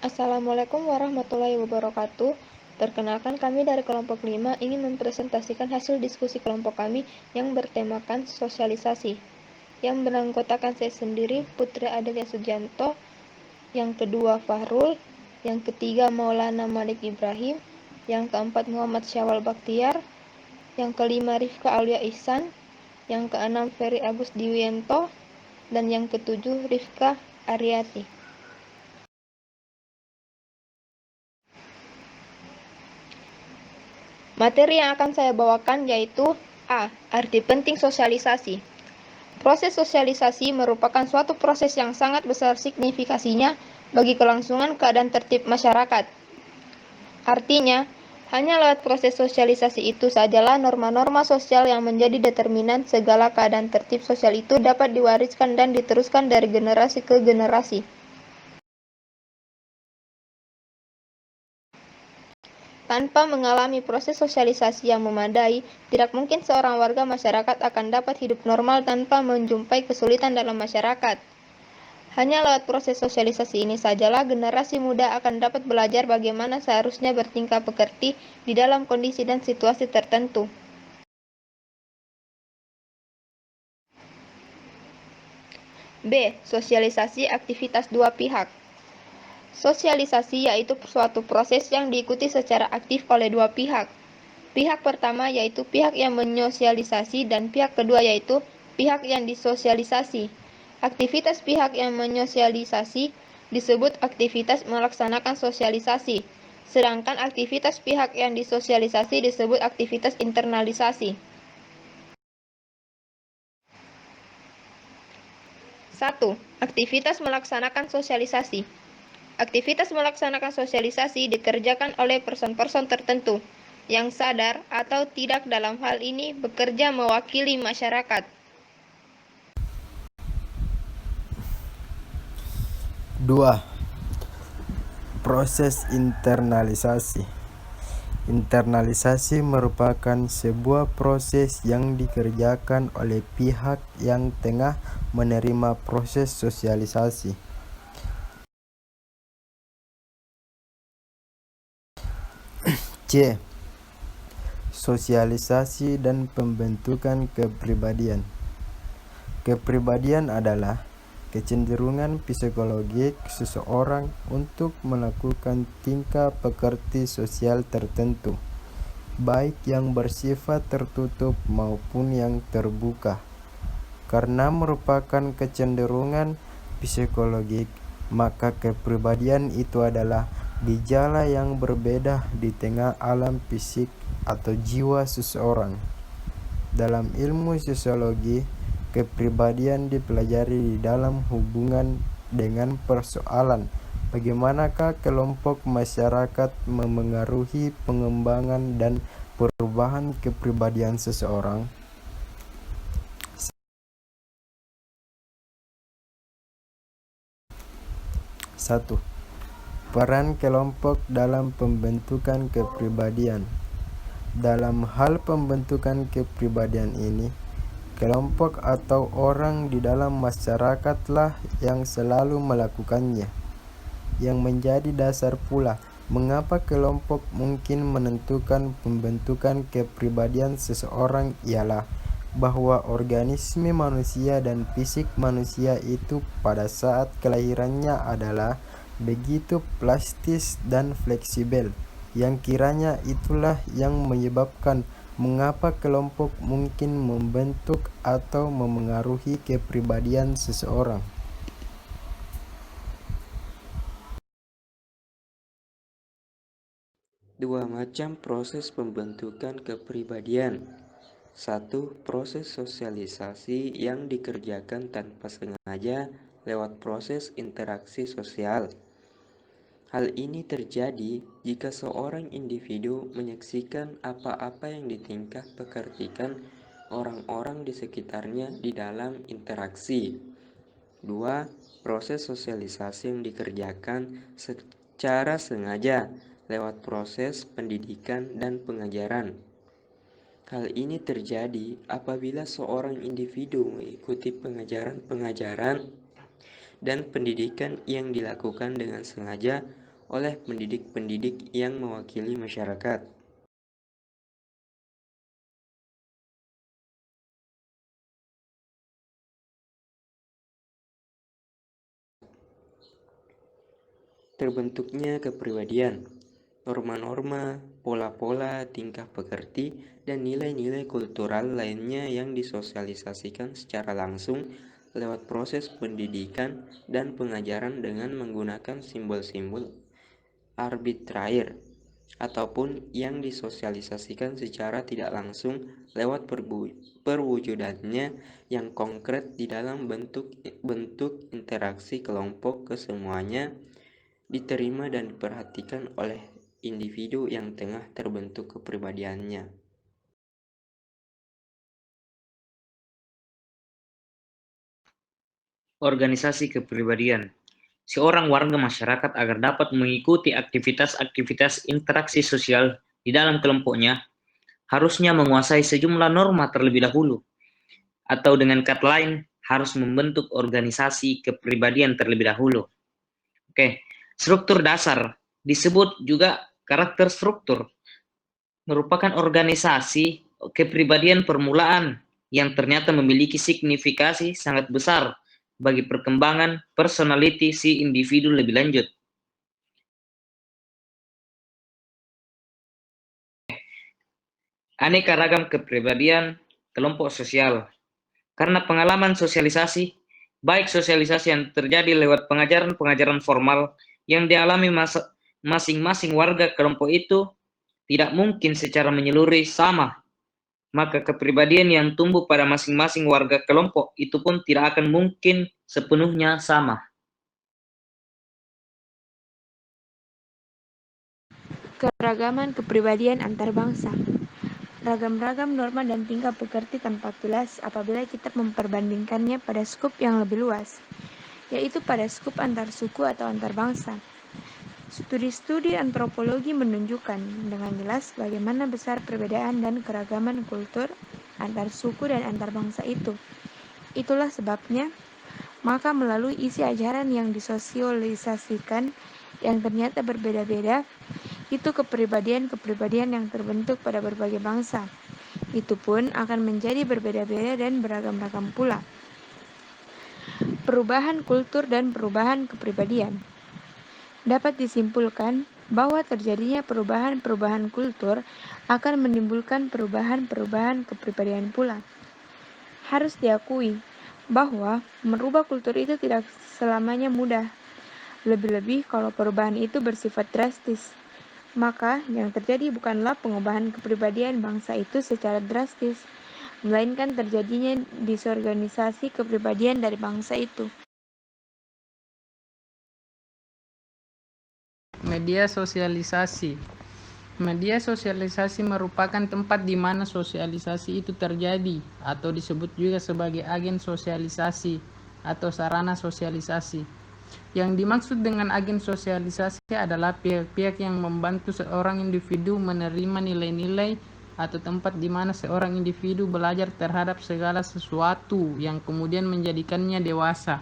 Assalamualaikum warahmatullahi wabarakatuh. Perkenalkan, kami dari kelompok 5 ingin mempresentasikan hasil diskusi kelompok kami yang bertemakan sosialisasi, yang beranggotakan saya sendiri, Putri Adelia Sujanto, yang kedua Fahrul, yang ketiga Maulana Malik Ibrahim, yang keempat Muhammad Syawal Baktiar, yang kelima Rifka Aulia Ihsan, yang keenam Ferry Agus Diwiento, dan yang ketujuh Rifka Aryati. Materi yang akan saya bawakan yaitu A. Arti penting sosialisasi. Proses sosialisasi merupakan suatu proses yang sangat besar signifikasinya bagi kelangsungan keadaan tertib masyarakat. Artinya, hanya lewat proses sosialisasi itu sajalah norma-norma sosial yang menjadi determinan segala keadaan tertib sosial itu dapat diwariskan dan diteruskan dari generasi ke generasi. Tanpa mengalami proses sosialisasi yang memadai, tidak mungkin seorang warga masyarakat akan dapat hidup normal tanpa menjumpai kesulitan dalam masyarakat. Hanya lewat proses sosialisasi ini sajalah generasi muda akan dapat belajar bagaimana seharusnya bertingkah pekerti di dalam kondisi dan situasi tertentu. B. Sosialisasi aktivitas dua pihak. Sosialisasi yaitu suatu proses yang diikuti secara aktif oleh dua pihak. Pihak pertama yaitu pihak yang menyosialisasi dan pihak kedua yaitu pihak yang disosialisasi. Aktivitas pihak yang menyosialisasi disebut aktivitas melaksanakan sosialisasi, sedangkan aktivitas pihak yang disosialisasi disebut aktivitas internalisasi. 1. Aktivitas melaksanakan sosialisasi. Aktivitas melaksanakan sosialisasi dikerjakan oleh person-person tertentu yang sadar atau tidak dalam hal ini bekerja mewakili masyarakat. 2. Proses internalisasi. Internalisasi merupakan sebuah proses yang dikerjakan oleh pihak yang tengah menerima proses sosialisasi. C. Sosialisasi dan pembentukan kepribadian. Kepribadian adalah kecenderungan psikologik seseorang untuk melakukan tingkah pekerti sosial tertentu, baik yang bersifat tertutup maupun yang terbuka. Karena merupakan kecenderungan psikologik, maka kepribadian itu adalah gejala yang berbeda di tengah alam fisik atau jiwa seseorang. Dalam ilmu sosiologi, kepribadian dipelajari di dalam hubungan dengan persoalan bagaimanakah kelompok masyarakat memengaruhi pengembangan dan perubahan kepribadian seseorang. 1. Peran kelompok dalam pembentukan kepribadian. Dalam hal pembentukan kepribadian ini, kelompok atau orang di dalam masyarakatlah yang selalu melakukannya. Yang menjadi dasar pula mengapa kelompok mungkin menentukan pembentukan kepribadian seseorang ialah bahwa organisme manusia dan fisik manusia itu pada saat kelahirannya adalah begitu plastis dan fleksibel, yang kiranya itulah yang menyebabkan mengapa kelompok mungkin membentuk atau memengaruhi kepribadian seseorang. Dua macam proses pembentukan kepribadian. 1. Proses sosialisasi yang dikerjakan tanpa sengaja lewat proses interaksi sosial. Hal ini terjadi jika seorang individu menyaksikan apa-apa yang ditingkah pekertikan orang-orang di sekitarnya di dalam interaksi. 2. Proses sosialisasi yang dikerjakan secara sengaja lewat proses pendidikan dan pengajaran. Hal ini terjadi apabila seorang individu mengikuti pengajaran-pengajaran dan pendidikan yang dilakukan dengan sengaja oleh pendidik-pendidik yang mewakili masyarakat. Terbentuknya kepribadian, norma-norma, pola-pola, tingkah pekerti, dan nilai-nilai kultural lainnya yang disosialisasikan secara langsung lewat proses pendidikan dan pengajaran dengan menggunakan simbol-simbol arbitrair ataupun yang disosialisasikan secara tidak langsung lewat perwujudannya yang konkret di dalam bentuk interaksi kelompok kesemuanya diterima dan diperhatikan oleh individu yang tengah terbentuk kepribadiannya. Organisasi kepribadian. Seorang warga masyarakat agar dapat mengikuti aktivitas-aktivitas interaksi sosial di dalam kelompoknya, harusnya menguasai sejumlah norma terlebih dahulu, atau dengan kata lain, harus membentuk organisasi kepribadian terlebih dahulu. Oke, struktur dasar disebut juga karakter struktur, merupakan organisasi kepribadian permulaan yang ternyata memiliki signifikasi sangat besar bagi perkembangan personality si individu lebih lanjut. Aneka ragam kepribadian kelompok sosial. Karena pengalaman sosialisasi, baik sosialisasi yang terjadi lewat pengajaran-pengajaran formal yang dialami masing-masing warga kelompok itu tidak mungkin secara menyeluruh sama, maka kepribadian yang tumbuh pada masing-masing warga kelompok itu pun tidak akan mungkin sepenuhnya sama. Keragaman kepribadian antar bangsa. Ragam-ragam norma dan tingkah pekerti tampak jelas apabila kita memperbandingkannya pada skup yang lebih luas, yaitu pada skup antar suku atau antar bangsa. Studi-studi antropologi menunjukkan dengan jelas bagaimana besar perbedaan dan keragaman kultur antar suku dan antar bangsa itu. Itulah sebabnya, maka melalui isi ajaran yang disosialisasikan yang ternyata berbeda-beda, itu kepribadian-kepribadian yang terbentuk pada berbagai bangsa. Itu pun akan menjadi berbeda-beda dan beragam-ragam pula. Perubahan kultur dan perubahan kepribadian. Dapat disimpulkan bahwa terjadinya perubahan-perubahan kultur akan menimbulkan perubahan-perubahan kepribadian pula. Harus diakui bahwa merubah kultur itu tidak selamanya mudah, lebih-lebih kalau perubahan itu bersifat drastis. Maka yang terjadi bukanlah pengubahan kepribadian bangsa itu secara drastis, melainkan terjadinya disorganisasi kepribadian dari bangsa itu. Media sosialisasi. Media sosialisasi merupakan tempat di mana sosialisasi itu terjadi, atau disebut juga sebagai agen sosialisasi atau sarana sosialisasi. Yang dimaksud dengan agen sosialisasi adalah pihak-pihak yang membantu seorang individu menerima nilai-nilai atau tempat di mana seorang individu belajar terhadap segala sesuatu yang kemudian menjadikannya dewasa.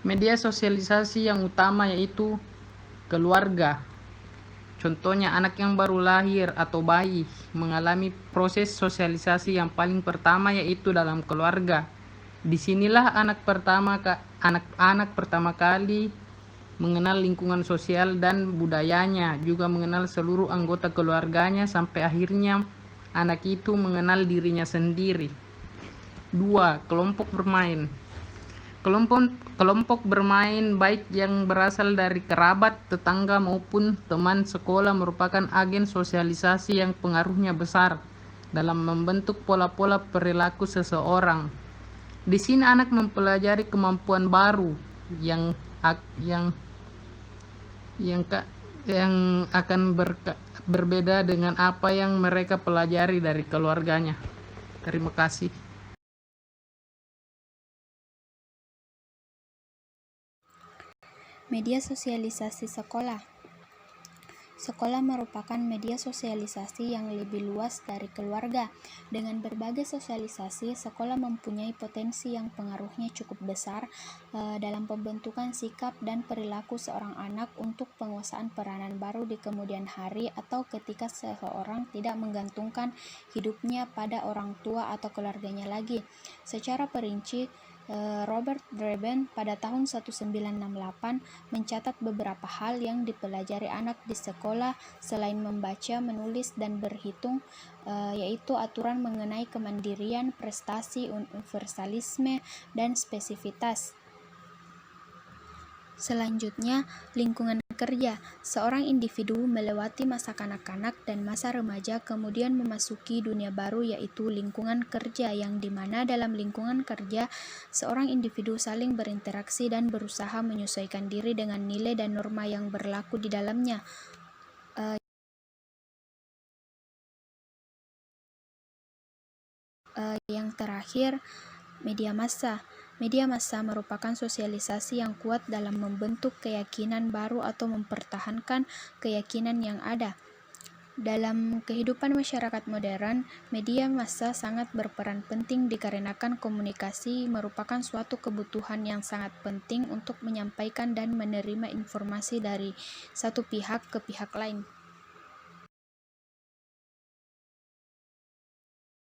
Media sosialisasi yang utama yaitu keluarga. Contohnya anak yang baru lahir atau bayi mengalami proses sosialisasi yang paling pertama yaitu dalam keluarga. Disinilah anak pertama kali mengenal lingkungan sosial dan budayanya, juga mengenal seluruh anggota keluarganya sampai akhirnya anak itu mengenal dirinya sendiri. 2. Kelompok bermain. Kelompok bermain baik yang berasal dari kerabat, tetangga maupun teman sekolah merupakan agen sosialisasi yang pengaruhnya besar dalam membentuk pola-pola perilaku seseorang. Di sini anak mempelajari kemampuan baru yang akan berbeda dengan apa yang mereka pelajari dari keluarganya. Terima kasih. Media sosialisasi sekolah. Sekolah merupakan media sosialisasi yang lebih luas dari keluarga. Dengan berbagai sosialisasi, sekolah mempunyai potensi yang pengaruhnya cukup besar dalam pembentukan sikap dan perilaku seorang anak untuk penguasaan peranan baru di kemudian hari atau ketika seseorang tidak menggantungkan hidupnya pada orang tua atau keluarganya lagi. Secara perinci, Robert Dreben pada tahun 1968 mencatat beberapa hal yang dipelajari anak di sekolah selain membaca, menulis, dan berhitung, yaitu aturan mengenai kemandirian, prestasi, universalisme, dan spesifitas. Selanjutnya, lingkungan kerja. Seorang individu melewati masa kanak-kanak dan masa remaja kemudian memasuki dunia baru yaitu lingkungan kerja yang dimana dalam lingkungan kerja seorang individu saling berinteraksi dan berusaha menyesuaikan diri dengan nilai dan norma yang berlaku di dalamnya. Yang terakhir, media massa. Media massa merupakan sosialisasi yang kuat dalam membentuk keyakinan baru atau mempertahankan keyakinan yang ada. Dalam kehidupan masyarakat modern, media massa sangat berperan penting dikarenakan komunikasi merupakan suatu kebutuhan yang sangat penting untuk menyampaikan dan menerima informasi dari satu pihak ke pihak lain.